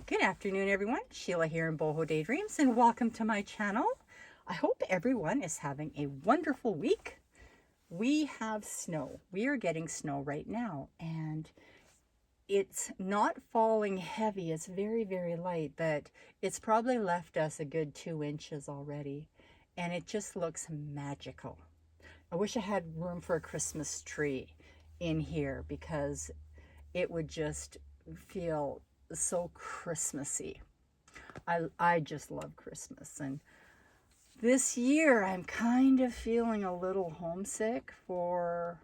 Good afternoon, everyone. Sheila here in Boho Daydreams, and welcome to my channel. I hope everyone is having a wonderful week. We have snow. We are getting snow right now, and it's not falling heavy. It's very, very light, but it's probably left us a good 2 inches already, and it just looks magical. I wish I had room for a Christmas tree in here because it would just feel so Christmassy. I just love Christmas, and this year I'm kind of feeling a little homesick for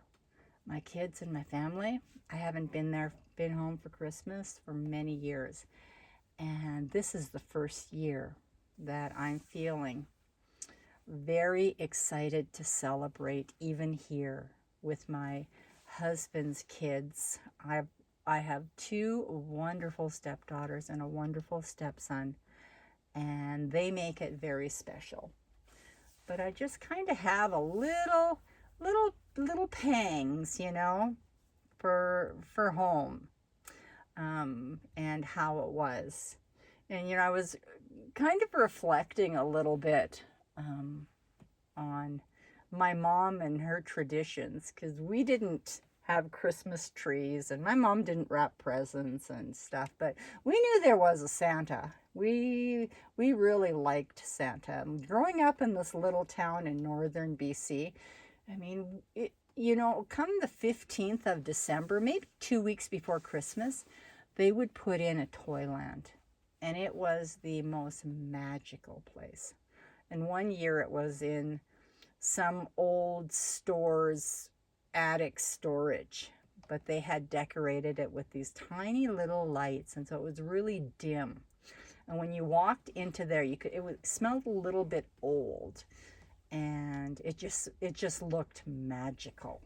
my kids and my family. I haven't been home for Christmas for many years, and this is the first year that I'm feeling very excited to celebrate even here with my husband's kids. I have two wonderful stepdaughters and a wonderful stepson, and they make it very special. But I just kind of have a little pangs, for home, and how it was. And I was kind of reflecting a little bit on my mom and her traditions, because we didn't have Christmas trees and my mom didn't wrap presents and stuff, but we knew there was a Santa. We really liked Santa. Growing up in this little town in northern BC, I mean, come the 15th of December, maybe 2 weeks before Christmas, they would put in a Toyland, and it was the most magical place. And one year it was in some old store's attic storage, but they had decorated it with these tiny little lights, and so it was really dim. And when you walked into there, it smelled a little bit old, and it just looked magical.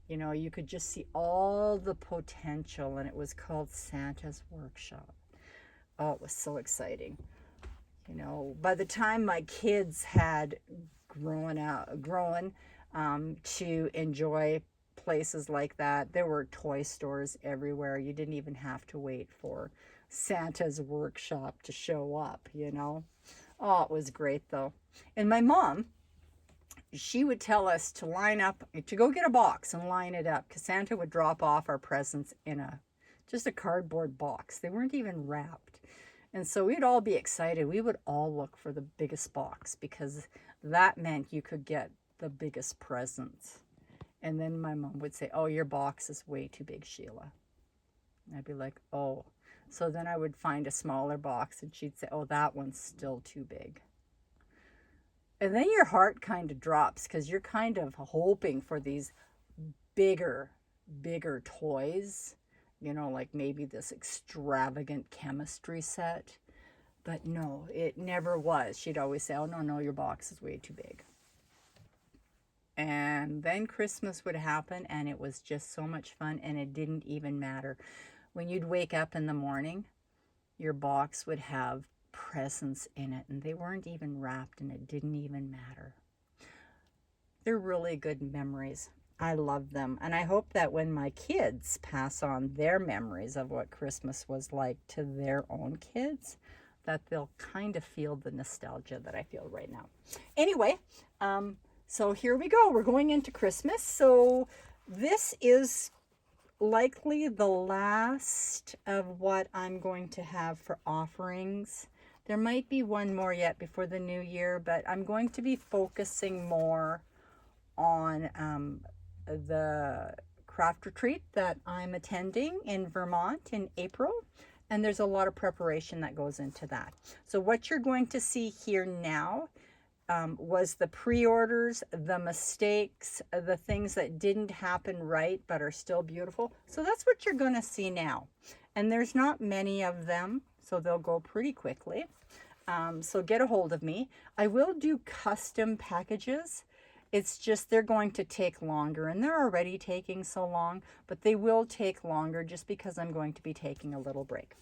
You could just see all the potential, and it was called Santa's Workshop. Oh, it was so exciting. By the time my kids had grown to enjoy places like that, there were toy stores everywhere. You didn't even have to wait for Santa's Workshop to show up. Oh, it was great though. And my mom, she would tell us to line up, to go get a box and line it up, because Santa would drop off our presents in just a cardboard box. They weren't even wrapped. And so we'd all be excited. We would all look for the biggest box, because that meant you could get the biggest presents. And then my mom would say, "Oh, your box is way too big, Sheila." And I'd be like, "Oh." So then I would find a smaller box, and she'd say, "Oh, that one's still too big." And then your heart kind of drops, because you're kind of hoping for these bigger toys, like maybe this extravagant chemistry set. But no, it never was. She'd always say, "Oh, no, your box is way too big." And then Christmas would happen, and it was just so much fun, and it didn't even matter. When you'd wake up in the morning, your box would have presents in it, and they weren't even wrapped, and it didn't even matter. They're really good memories. I love them, and I hope that when my kids pass on their memories of what Christmas was like to their own kids, that they'll kind of feel the nostalgia that I feel right now. Anyway, so here we go. We're going into Christmas. So this is likely the last of what I'm going to have for offerings. There might be one more yet before the new year, but I'm going to be focusing more on the craft retreat that I'm attending in Vermont in April. And there's a lot of preparation that goes into that. So what you're going to see here now was the pre-orders, the mistakes, the things that didn't happen right but are still beautiful. So that's what you're going to see now. And there's not many of them, so they'll go pretty quickly. So get a hold of me. I will do custom packages. It's just they're going to take longer, and they're already taking so long, but they will take longer just because I'm going to be taking a little break.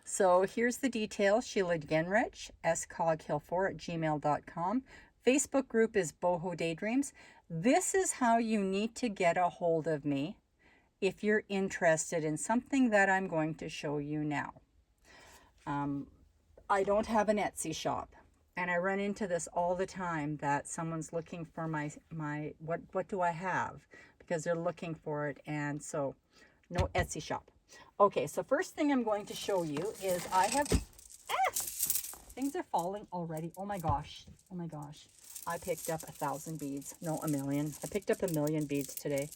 So here's the details. Sheila Genrich, scoghill4@gmail.com. Facebook group is Boho Daydreams. This is how you need to get a hold of me if you're interested in something that I'm going to show you now. I don't have an Etsy shop, and I run into this all the time that someone's looking for my what do I have, because they're looking for it, and so no Etsy shop. Okay, so first thing I'm going to show you is I have things are falling already. Oh my gosh. Oh my gosh. I picked up 1,000 beads. No, a million. I picked up 1,000,000 beads today.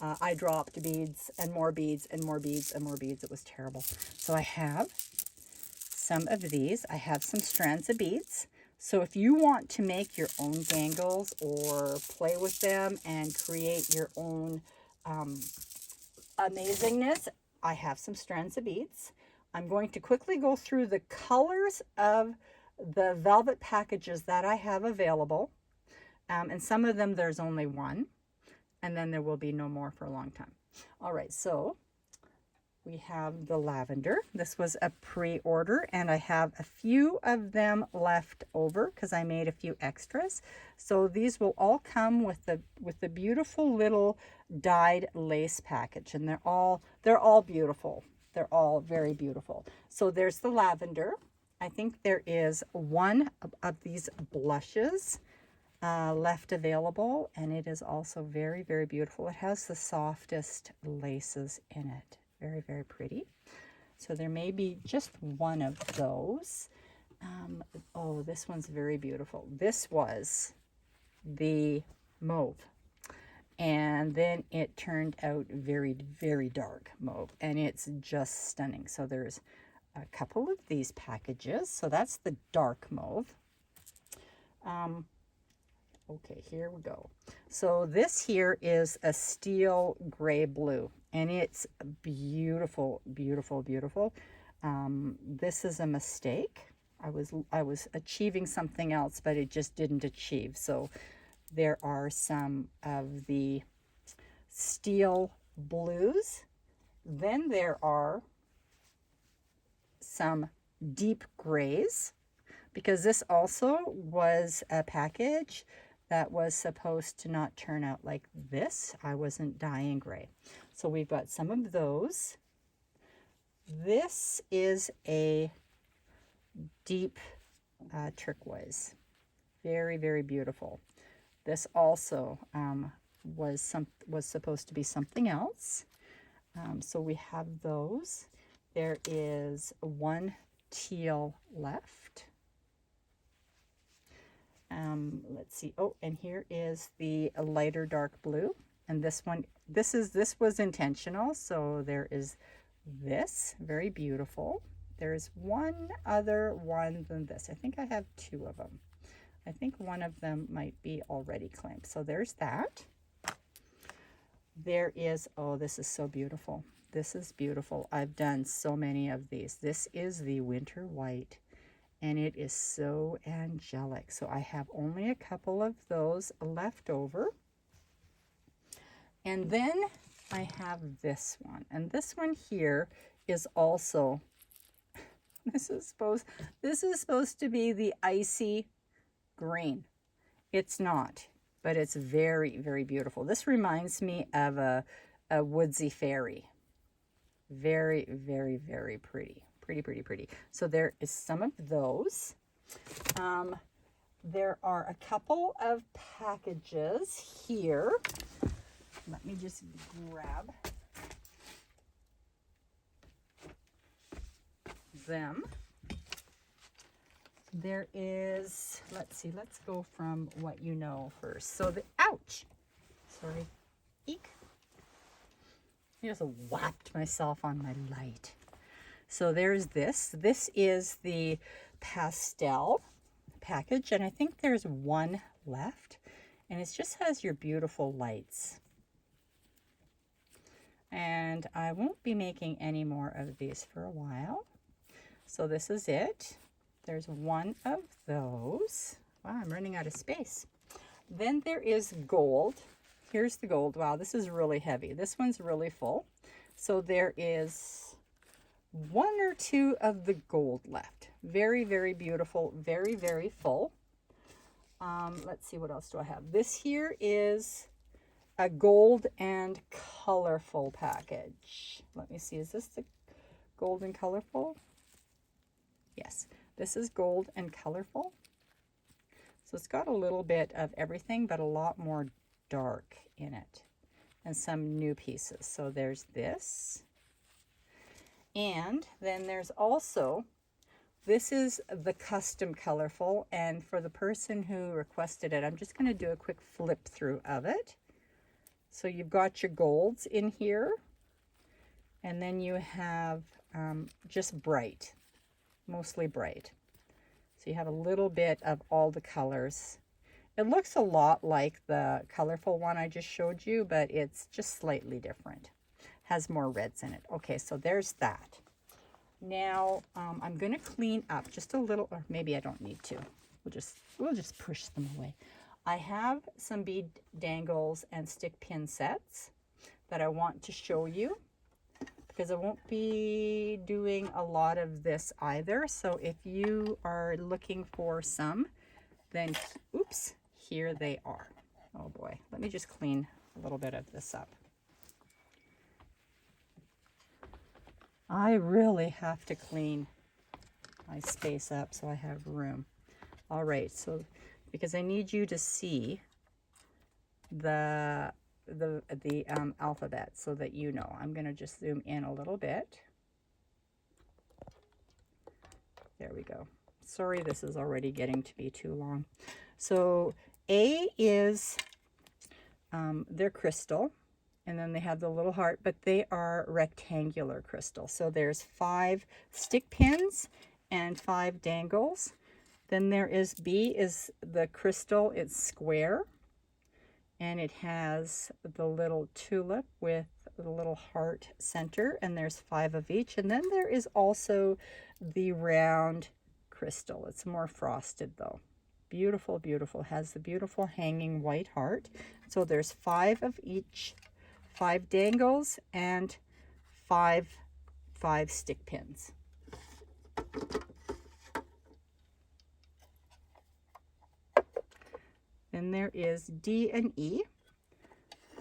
I dropped beads and more beads and more beads and more beads. It was terrible. So I have some of these. I have some strands of beads. So if you want to make your own dangles or play with them and create your own amazingness, I have some strands of beads. I'm going to quickly go through the colors of the velvet packages that I have available. And some of them there's only one, and then there will be no more for a long time. All right, so we have the lavender. This was a pre-order, and I have a few of them left over because I made a few extras. So these will all come with the beautiful little dyed lace package, and they're all beautiful. They're all very beautiful. So there's the lavender. I think there is one of these blushes left available, and it is also very, very beautiful. It has the softest laces in it. Very, very pretty. So there may be just one of those. Oh, this one's very beautiful. This was the mauve. And then it turned out very, very dark mauve. And it's just stunning. So there's a couple of these packages. So that's the dark mauve. Okay, here we go. So this here is a steel gray blue, and it's beautiful, beautiful, beautiful. This is a mistake. I was achieving something else, but it just didn't achieve. So there are some of the steel blues. Then there are some deep grays, because this also was a package that was supposed to not turn out like this. I wasn't dyeing gray. So we've got some of those. This is a deep turquoise. Very, very beautiful. This also was supposed to be something else. So we have those. There is one teal left. Let's see. Oh, and here is the lighter dark blue. And this one, this was intentional. So there is this, very beautiful. There's one other one than this. I think I have two of them. I think one of them might be already claimed. So there's that. There is, oh, this is so beautiful. This is beautiful. I've done so many of these. This is the winter white, and it is so angelic. So I have only a couple of those left over. And then I have this one. And this one here is also, this is supposed to be the icy green. It's not, but it's very, very beautiful. This reminds me of a woodsy fairy. Very, very, very pretty. Pretty, pretty, pretty. So there is some of those. There are a couple of packages here. Let me just grab them. There is, let's see, let's go from what you know first. So the, ouch, sorry, eek. I just whacked myself on my light. So there's this. This is the pastel package, and I think there's one left, and it just has your beautiful lights. And I won't be making any more of these for a while. So this is it. There's one of those. Wow, I'm running out of space. Then there is gold. Here's the gold. Wow, this is really heavy. This one's really full. So there is one or two of the gold left. Very, very beautiful. Very, very full. Let's see, what else do I have? This here is a gold and colorful package. Let me see, is this the gold and colorful? Yes, this is gold and colorful. So it's got a little bit of everything, but a lot more dark in it, and some new pieces. So there's this. And then there's also, this is the custom colorful, and for the person who requested it, I'm just going to do a quick flip through of it. So you've got your golds in here, and then you have just bright, mostly bright. So you have a little bit of all the colors. It looks a lot like the colorful one I just showed you, but it's just slightly different. Has more reds in it. Okay, so there's that. Now I'm going to clean up just a little, or maybe I don't need to. We'll just push them away. I have some bead dangles and stick pin sets that I want to show you, because I won't be doing a lot of this either. So if you are looking for some, then oops, here they are. Oh boy, let me just clean a little bit of this up. I really have to clean my space up so I have room. All right, so because I need you to see the alphabet so that you know. I'm going to just zoom in a little bit. There we go. Sorry, this is already getting to be too long. So A is their crystal, and then they have the little heart, but they are rectangular crystal. So there's 5 stick pins and 5 dangles. Then there is B is the crystal, it's square, and it has the little tulip with the little heart center, and there's 5 of each. And then there is also the round crystal. It's more frosted though. Beautiful, beautiful. Has the beautiful hanging white heart. So there's 5 of each, 5 dangles, and 5 stick pins. Then there is D and E.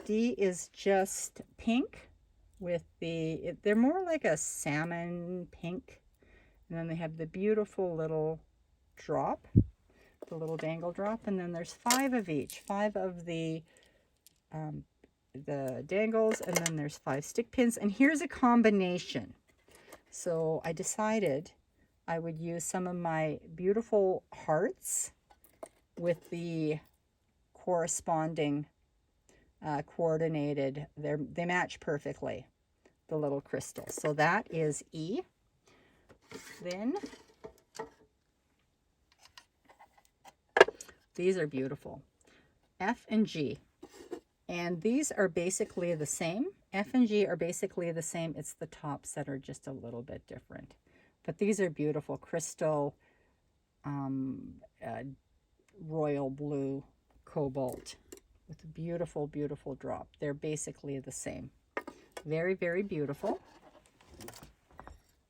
D is just pink with they're more like a salmon pink. And then they have the beautiful little drop, the little dangle drop. And then there's 5 of each, 5 of the dangles, and then there's 5 stick pins. And here's a combination. So I decided I would use some of my beautiful hearts with the corresponding coordinated, they match perfectly, the little crystals. So that is E. Then these are beautiful, F and G, and these are basically the same. F and G are basically the same. It's the tops that are just a little bit different, but these are beautiful crystal, royal blue cobalt with a beautiful, beautiful drop. They're basically the same. Very, very beautiful.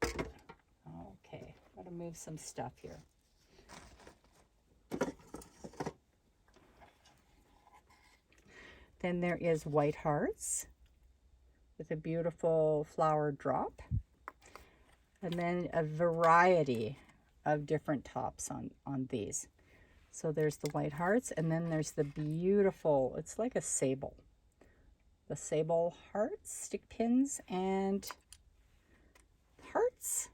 Okay, gotta move some stuff here. Then there is white hearts with a beautiful flower drop. And then a variety of different tops on these. So there's the white hearts, and then there's the beautiful, it's like a sable. The sable hearts, stick pins, and hearts.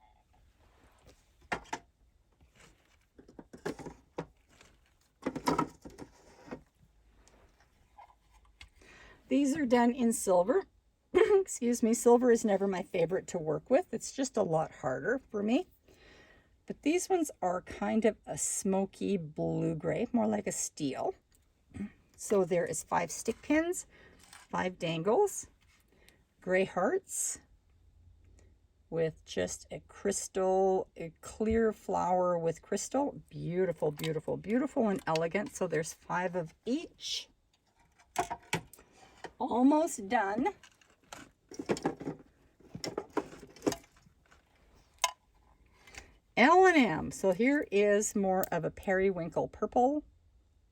These are done in silver. Excuse me, silver is never my favorite to work with. It's just a lot harder for me. But these ones are kind of a smoky blue-gray, more like a steel. So there is 5 stick pins, 5 dangles, gray hearts with just a crystal, a clear flower with crystal. Beautiful, beautiful, beautiful and elegant. So there's 5 of each. Almost done. L&M. So here is more of a periwinkle purple.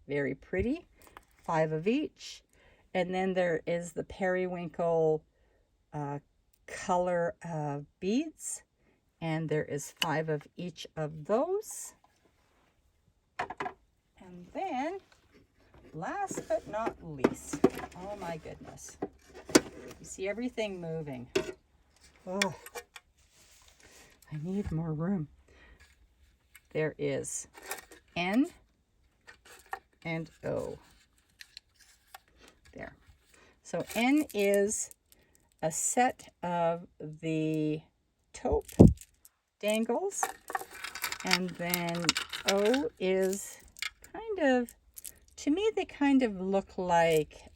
Very pretty. 5 of each. And then there is the periwinkle color of beads. And there is 5 of each of those. And then, last but not least, oh my goodness. You see everything moving. Oh, I need more room. There is N and O. There. So N is a set of the taupe dangles, and then O is kind of, to me they kind of look like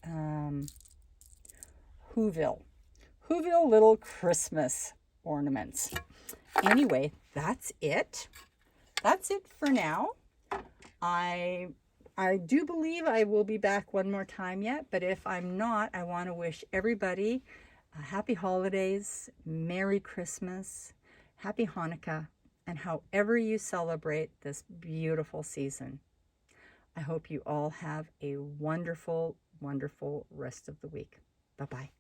Whoville little Christmas ornaments. Anyway, that's it. That's it for now. I do believe I will be back one more time yet, but if I'm not, I want to wish everybody a happy holidays, Merry Christmas, Happy Hanukkah, and however you celebrate this beautiful season. I hope you all have a wonderful, wonderful rest of the week. Bye-bye.